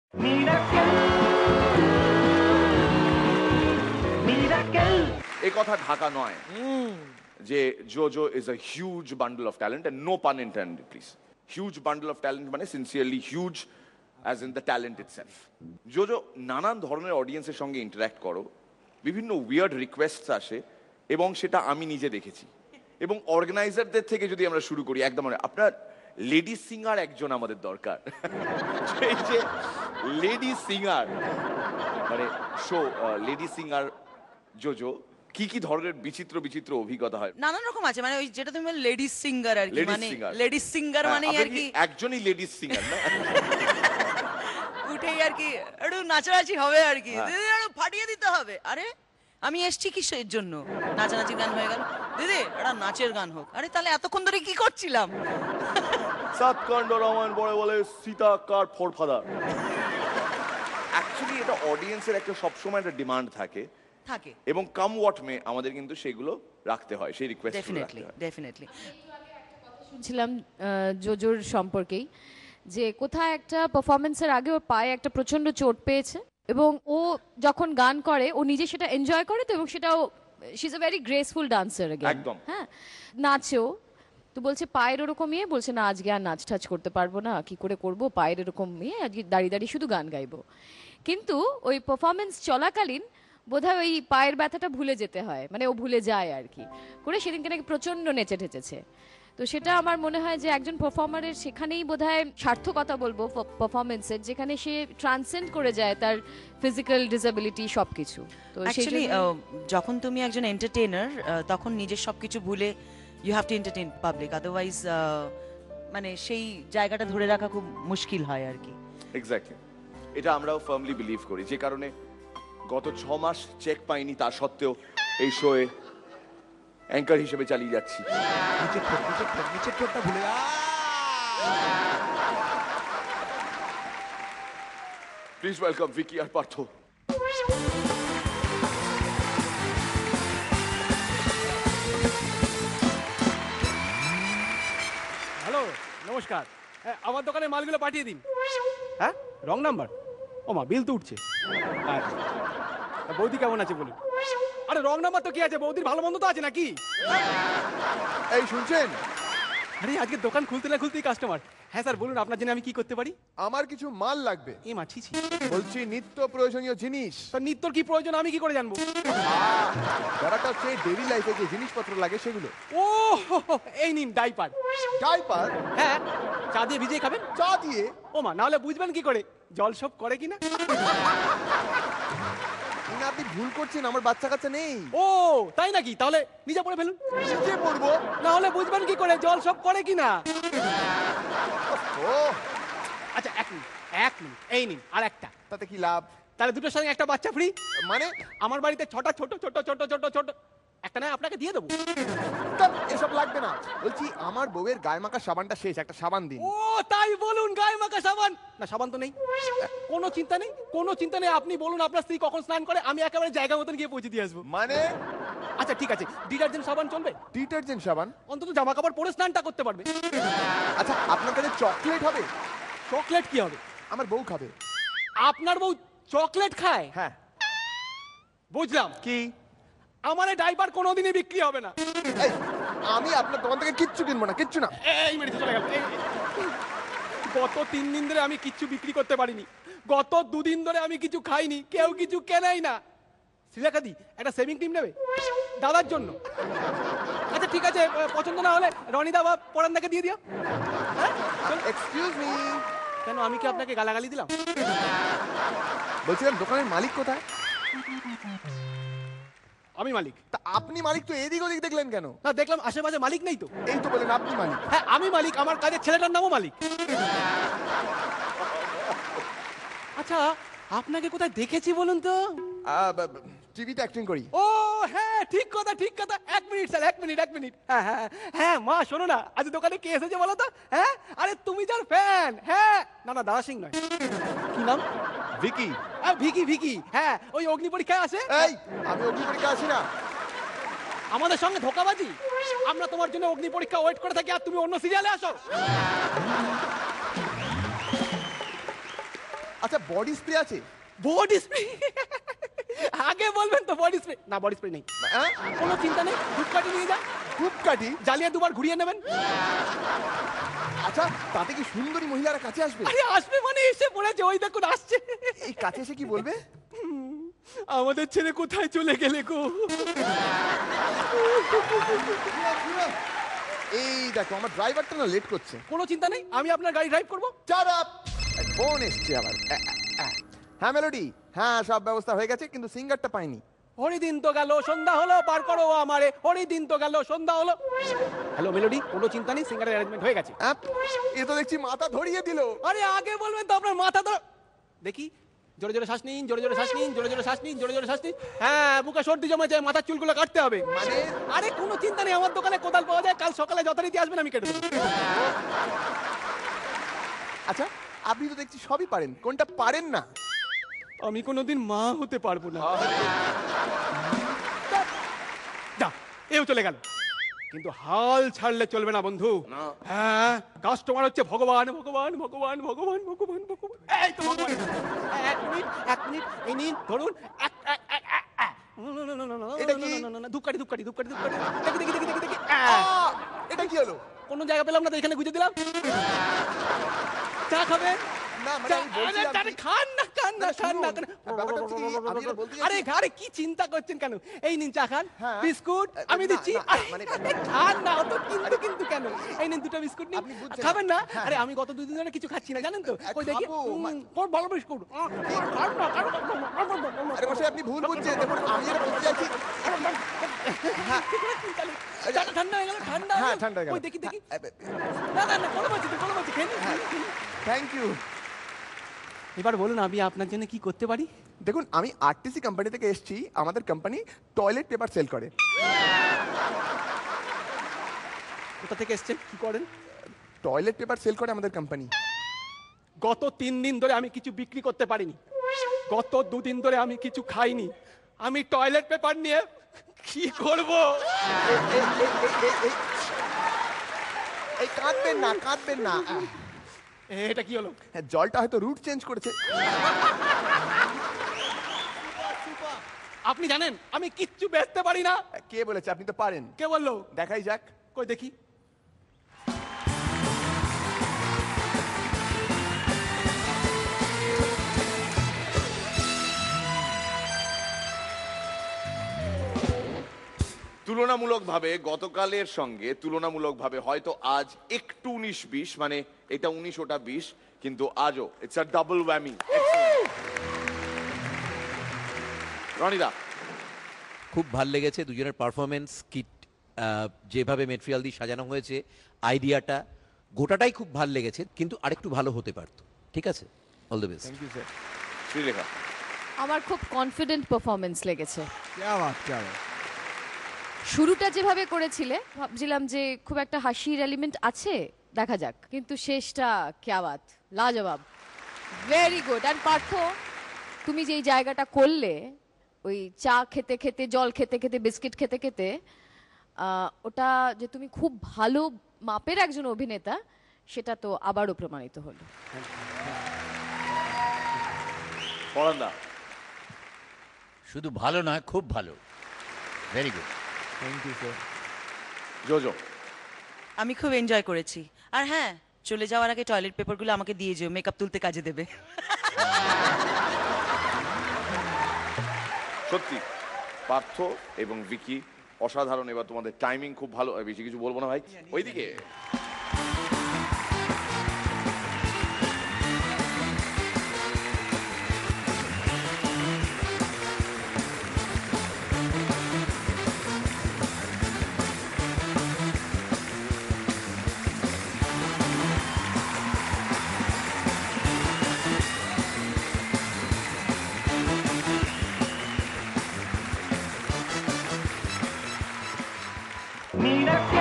এ কথা ঢাকা নয় যে Jojo is a huge bundle of talent, and no pun intended please. Huge bundle of talent মানে sincerely huge as in the talent itself. Jojo নানান ধরনের অডিয়েন্সের সঙ্গে ইন্টারাক্ট করো, বিভিন্ন উইয়ার্ড রিকোয়েস্টস আসে, এবং সেটা আমি নিজে দেখেছি। এবং অর্গানাইজারদের থেকে যদি আমরা শুরু করি, একদম আপনার লেডি সিঙ্গার একজন আমাদের দরকার। এই যে লেডি সিঙ্গার মানে শো লেডি সিঙ্গার জোজো, কি কি ধরনের বিচিত্র বিচিত্র অভিজ্ঞতা হয়? নানান রকম আছে, মানে ওই যেটা তুমি লেডিস সিঙ্গার আর কি, মানে লেডিস সিঙ্গার মানে আর কি একজনই লেডিস সিঙ্গার না, উঠেই আর কি একটু নাচানাচি হবে আর কি, একটু ফাটিয়ে দিতে হবে। আরে আমি এসছি কিসের জন্য? নাচানাচি গান হয়ে গেল, দিদি এটা নাচের গান হোক। আরে তাহলে এতক্ষণ ধরে কি করছিলাম? সাতকাণ্ড রামায়ণ পড়ে বলে সীতা কার ফোরফাদার। অ্যাকচুয়ালি এটা অডিয়েন্সের একটা সবসময় একটা ডিমান্ড থাকে, এবং কাম হোয়াট মে আমাদের কিন্তু সেগুলো রাখতে হয়, সেই রিকোয়েস্ট ডেফিনেটলি। শুনছিলাম জোজোর সম্পর্কেই, যে কোথায় একটা পারফরমেন্সের আগে ওর পায়ে একটা প্রচন্ড চোট পেয়েছে, এবং ও যখন গান করে ও নিজে সেটা এনজয় করে, তো এবং সেটাও she is a very graceful dancer একদম। হ্যাঁ, নাচেও তো বলছে পায়ের ওরকম ইয়ে, বলছে না আজকে আর নাচ টাচ করতে পারবো না, কি করে করব, পায়ের এরকম ইয়ে, আজকে দাঁড়িয়ে দাঁড়িয়ে শুধু গান গাইবো। কিন্তু ওই পারফরমেন্স চলাকালীন বোধহয় ওই পায়ের ব্যথাটা ভুলে যেতে হয়, মানে ও ভুলে যায় আর কি করে, সেদিনকে নাকি প্রচন্ড নেচে ঠেচেছে। তো সেটা আমার মনে হয় যে একজন পারফর্মারের সেখানেই বোধহয় সার্থকতা বলবো পারফরমেন্সের, যেখানে সে ট্রান্সেন্ড করে যায় তার ফিজিক্যাল ডিসেবিলিটি সবকিছু। তো অ্যাকচুয়ালি যখন তুমি একজন এন্টারটেইনার, তখন নিজের সবকিছু ভুলে you have to entertain public, otherwise মানে সেই জায়গাটা ধরে রাখা খুব মুশকিল হয় আর কি। এক্স্যাক্টলি, এটা আমরাও ফার্মলি বিলিভ করি, যে কারণে গত 6 মাস চেক পাইনি, তা সত্ত্বেও এই শোয়ে অ্যাঙ্কার হিসেবে চালিয়ে যাচ্ছি। নিচের ঠোঁটটা ভুলে প্লিজ ওয়েলকাম ভিকি আর পার্থ। হ্যালো, নমস্কার, আমার দোকানে মালগুলো পাঠিয়ে দিন। হ্যাঁ, রং নাম্বার? ও মা, বিল তো উঠছে। বৌদি কেমন আছে বলুন? আরে রং নাম্বার তো কি আছে, বৌদির ভালো মন্দ তো আছে নাকি? এই শুনছেন? আরে আজকে দোকান খুলতে না খুলতেই কাস্টমার। হ্যাঁ স্যার বলুন, আপনার জন্য আমি কি করতে পারি? আমার কিছু মাল লাগবে। এই মা, ছি ছি। বলছি নিত্য প্রয়োজনীয় জিনিস। তো নিত্যর কি প্রয়োজন আমি কি করে জানবো? ব্যাপারটা হচ্ছে ডেইলি লাইফে যে জিনিসপত্র লাগে সেগুলো। ও এই নিন ডাইপার। ডাইপার? হ্যাঁ, চা দিয়ে ভিজিয়ে খাবেন? চা দিয়ে? ও মা, না হলে বুঝবেন কি করে জল সব করে কিনা? আপনি ভুল করছেন, আমার বাচ্চা কাচ্চা নেই। ও তাই নাকি? তাহলে নিজে পড়ে ফেলুন। নিজে পড়বো? না হলে বুঝবেন কি করে জল সব করে কিনা? ও আচ্ছা, এক মিনিট, এই নিন আর একটা। তাতে কি লাভ? তাহলে দুটোর সঙ্গে একটা বাচ্চা ফ্রি। মানে? আমার বাড়িতে 6টা ছোট ছোট ছোট ছোট ছোট একটা না আপনাকে দিয়ে দেবো। এসব লাগবে না, বলছি আমার বউয়ের গায়ে মাখা সাবানটা শেষ, একটা সাবান দিন। ও তাই বলুন, গায়ে মাখা সাবান? না, সাবান তো নেই। কোনো চিন্তা নেই, কোনো চিন্তা নেই, আপনি বলুন আপনার স্ত্রী কখন স্নান করে, আমি একেবারে জায়গা মতন গিয়ে পৌঁছে দিয়ে আসবো। মানে? আচ্ছা ঠিক আছে, ডিটারজেন্ট সাবান চলবে? ডিটারজেন্ট সাবান? অন্তত জামা কাপড় পরে স্নানটা করতে পারবে। আচ্ছা, আপনার কাছে চকলেট হবে? চকলেট কি হবে? আমার বউ খাবে। আপনার বউ চকলেট খায়? হ্যাঁ। বুঝলাম। কি? আমার এই ডাইপার কোনোদিনই বিক্রি হবে না। এই, আমি আপনার দোকান থেকে কিচ্ছু কিনবো না, কিচ্ছু না। এই মেরেছে, চলে গেল। গত 3 দিন ধরে আমি কিচ্ছু বিক্রি করতে পারিনি, গত 2 দিন ধরে আমি কিছু খাইনি, কেউ কিছু কেনাই না। শ্রীলেখাদি একটা সেভিং ক্রিম নেবে দাদার জন্য? আচ্ছা ঠিক আছে, পছন্দ না হলে রনিদা বা পরানদাকে দিয়ে দিও। Excuse me. কেন, আমি কি আপনাকে গালাগালি দিলাম? বলছিলাম দোকানের মালিক কোথায়? আমি মালিক। তা আপনি মালিক তো এদিক ওদিক দেখলেন কেন? না, দেখলাম আশেপাশে মালিক নেই তো। এই তো বলেন আপনি মালিক। হ্যাঁ আমি মালিক, আমার কাজের ছেলেটার নামও মালিক। আচ্ছা, আপনাকে কোথায় দেখেছি বলুন তো? টিভিতে অ্যাক্টিং করি। ও হ্যাঁ, ঠিক কথা ঠিক কথা। 1 মিনিট স্যার, 1 মিনিট 1 মিনিট। হ্যাঁ হ্যাঁ হ্যাঁ, মা শোনো না, আজ দোকানে কে এসেছে বলো তো? হ্যাঁ, আরে তুমি যার ফ্যান। হ্যাঁ, না না, দাদা সিং নয়। কি নাম? ভিকি। ভিকি ভিকি, হ্যাঁ, ওই অগ্নি পরীক্ষায় আসে। এই, আমি অগ্নি পরীক্ষা আসি না। আমাদের সঙ্গে ধোকাবাজি। আমরা তোমার জন্য অগ্নি পরীক্ষা ওয়েট করে থাকি, আর তুমি অন্য সিরিয়ালে আসো। আচ্ছা বডি স্প্রে আছে? বডি স্প্রে আগে বলবেন তো, বডি স্প্রে না, বডি স্প্রে নেই। হ্যাঁ? কোনো চিন্তা নেই, ধূপকাঠি নিয়ে যান, ধূপকাঠি? জ্বালিয়ে দুবার ঘুরিয়ে নেবেন। আচ্ছা তাতে কি সুন্দরী মহিলারা কাছে আসবে? আরে আসবে মানে এসে পড়েছে, ওই দেখুন আসছে। এই কাছে এসে কি বলবে? আমাদের ছেড়ে কোথায় চলে গেলে গো? এই দেখো আমার ড্রাইভারটা না লেট করছে। কোনো চিন্তা নেই, আমি আপনার গাড়ি ড্রাইভ করবো। চার আপ ফোন এসছে আবার। হ্যাঁ মেলোডি, হ্যাঁ সব ব্যবস্থা হয়ে গেছে, কিন্তু সিঙ্গারটা পাইনি। হরিদিন তো গেল, সন্ধ্যা হলো, পার করো আমারে। হরিদিন তো গেল, সন্ধ্যা হলো। হ্যালো মেলোডি, কোনো চিন্তা নেই, সিঙ্গারের অ্যারেঞ্জমেন্ট হয়ে গেছে। এ তো দেখছি মাথা ধরিয়ে দিল। আরে আগে বলবেন তো, আপনার মাথা তো দেখি। জোরে জোরে শ্বাস নিন, জোরে জোরে শ্বাস নিন, জোরে জোরে শ্বাস নিন, জোরে জোরে শ্বাস নিন। হ্যাঁ, বুকে সর্দি জমেছে, মাথার চুলগুলো কাটতে হবে। মানে? আরে কোনো চিন্তা নেই, আমার দোকানে কোদাল পাওয়া যায়, কাল সকালে যথারীতি আসবেন, আমি কেটে দেবো। আচ্ছা আপনি তো দেখছি সবই পারেন, কোনটা পারেন না? আমি কোনোদিন মা হতে পারবো না। যা, এও চলে গেল। কিন্তু হাল ছাড়লে চলবে না বন্ধু। হ্যাঁ, কাস্টমার হচ্ছে ভগবান, ভগবান, ভগবান, ভগবান, ভগবান, ভগবান। এই তো ভগবান। এক মিনিট, এক মিনিট, এই নিন ধরুন। এটা কি? ধূপকাঠি, ধূপকাঠি, ধূপকাঠি, ধূপকাঠি। দেখি, দেখি, দেখি, দেখি, দেখি। এটা কি হলো? কোনো জায়গা পেলাম না তো এখানে গুজে দিলাম। চা খাবেন? না মানে আমি বলছিলাম আরে কি- খান না, খান না, না, খান না, শুনুন, খান না। ব্যাপারটা হচ্ছে কি, আমি যেটা বলতে চাইছি- আরে আরে কি চিন্তা করছেন কেন? এই নিন চা খান, হ্যাঁ। বিস্কুট আমি না, দিচ্ছি। না, না, আরে, মানে- খান না, অত কিন্তু কিন্তু কেন? এই নিন দুটো বিস্কুট নিন। আপনি বুঝছেন খাবেন না? হ্যাঁ। আরে আমি গত 2 দিন ধরে কিছু খাচ্ছি না, জানেন তো? কই দেখি, খাবো, কোন ভালো বিস্কুট। খান না, খান না। আরে মশাই আপনি ভুল বুঝছেন, দেখুন আমি যেটা বলতে চাইছি। চাটা ঠান্ডা হয়ে গেল, ঠান্ডা হ্যাঁ হয়ে গেল। ঠান্ডা হয়ে গেল। কই দেখি, দেখি। না না না, কোনো বলছি, কোনো বলছি, খেয়ে নিন, খেয়ে নিন। Thank you. এবার বলুন আমি আপনার জন্য কি করতে পারি? দেখুন আমি আরটিসি কোম্পানি থেকে এসেছি, আমাদের কোম্পানি টয়লেট পেপার সেল করে। কোথা থেকে এসছেন, কি করেন? টয়লেট পেপার সেল করে আমাদের কোম্পানি। গত 3 দিন ধরে আমি কিছু বিক্রি করতে পারিনি, গত 2 দিন ধরে আমি কিছু খাইনি, আমি টয়লেট পেপার নিয়ে কি করব? এই কাঁদবেন না, কাঁদবেন না। এটা কি হলো? হ্যাঁ, জলটা হয়তো রুট চেঞ্জ করেছে। আপনি জানেন আমি কিচ্ছু বেচতে পারি না। কে বলেছে? আপনি তো পারেন। কে বললো? দেখাই যাক। কই দেখি। তুলনামূলকভাবে গতকালের সঙ্গে তুলনামূলকভাবে হয়তো আজ একটু 19-20, মানে এটা 19 ওটা 20, কিন্তু আজও ইটস আ ডাবল ওয়ামি। রনিদা, খুব ভাল লেগেছে দুজনের পারফরমেন্স, কিট যেভাবে মেটেরিয়াল দিয়ে সাজানো হয়েছে, আইডিয়াটা গোটাটাই খুব ভাল লেগেছে, কিন্তু আরেকটু ভালো হতে পারতো। ঠিক আছে, all the best. Thank you sir. Sreelekha, আমার খুব কনফিডেন্ট পারফরমেন্স লেগেছে। क्या बात, क्या बात। শুরুটা যেভাবে করেছিলে ভাবছিলাম যে খুব একটা হাসির এলিমেন্ট আছে, দেখা যাক, কিন্তু শেষটা ক্যা Baat, লাজবাব, very good. And Partha, তুমি যেই জায়গাটা করলে, ওই চা খেতে খেতে, জল খেতে খেতে, বিস্কিট খেতে খেতে, ওটা যে তুমি খুব ভালো মাপের একজন অভিনেতা, সেটা তো আবারও প্রমাণিত হলো। পরান্দা, শুধু ভালো নয়, খুব ভালো, very good. Thank you sir. Jojo, আমি খুব এনজয় করেছি। আর হ্যাঁ, চলে যাওয়ার আগে টয়লেট পেপারগুলো আমাকে দিয়ে যেও, মেকআপ তুলতে কাজে দেবে। সত্যি পার্থ এবং ভিকি অসাধারণ। এবার তোমাদের টাইমিং খুব ভালো। বেশি কিছু বলবো না ভাই, ওইদিকে Mira que